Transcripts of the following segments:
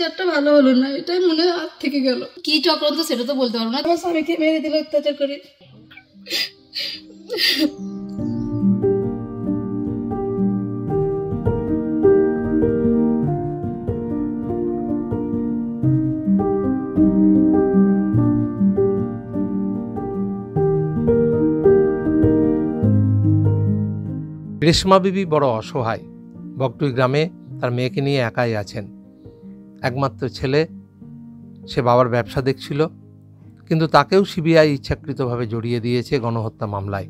বিচারটা ভালো হলো না, এটাই মনে হাত থেকে গেল। কি চক্রান্ত সেটা তো বলতে পারবো না। আমার স্বামীকে মেরে দিল অত্যাচার করে। রেশমা বিবি বড় অসহায়। বগটুই গ্রামে তার মেয়েকে নিয়ে একাই আছেন। একমাত্র ছেলে, সে বাবার ব্যবসা দেখছিল, কিন্তু তাকেও সিবিআই ইচ্ছাকৃতভাবে জড়িয়ে দিয়েছে গণহত্যা মামলায়।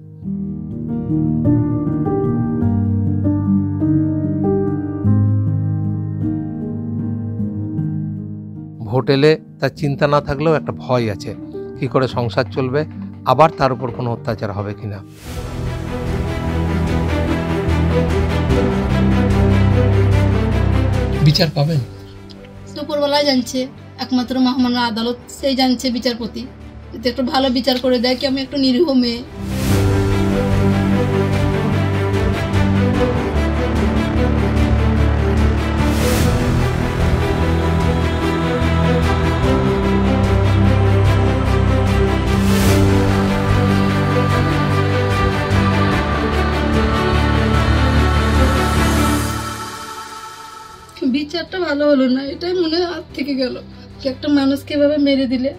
ভোট এলে তার চিন্তা না থাকলেও একটা ভয় আছে, কি করে সংসার চলবে, আবার তার উপর কোনো অত্যাচার হবে কিনা। বিচার পাবেন উপরবেলায় জানছে, একমাত্র মহামান্য আদালত সেই জানছে বিচারপতি, যদি একটু ভালো বিচার করে দেয় কি আমি একটা নিরীহ মেয়ে। বিচারটা ভালো হলো না, এটাই মনে হাত থেকে গেল। একটা মানুষকে এভাবে মেরে দিলে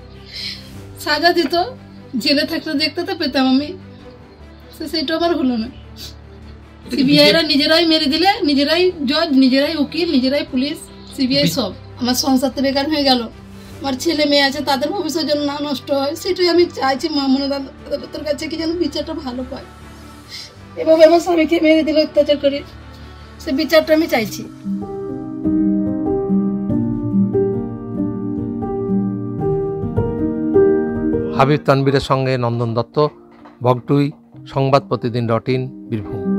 সাজা দিত, জেলে থাকতে দেখতে তো পেতাম আমি, সেটা আমার হলো না। সিবিআইরা নিজেরাই মেরে দিলে, নিজেরাই জজ, নিজেরাই উকিল, নিজেরাই পুলিশ, সিবিআই সব। আমার সংসার তো বেকার হয়ে গেল, আমার ছেলে মেয়ে আছে, তাদের ভবিষ্যৎ যেন না নষ্ট হয়, সেটাই আমি চাইছি মামুনের আদালতের কাছে কি যেন বিচারটা ভালো পায়। এভাবে আমার স্বামীকে মেরে দিলে অত্যাচার করে, সে বিচারটা আমি চাইছি। হাবিব তানবীরের সঙ্গে নন্দন দত্ত, বগটুই, সংবাদপ্রতিদিন.in, বীরভূম।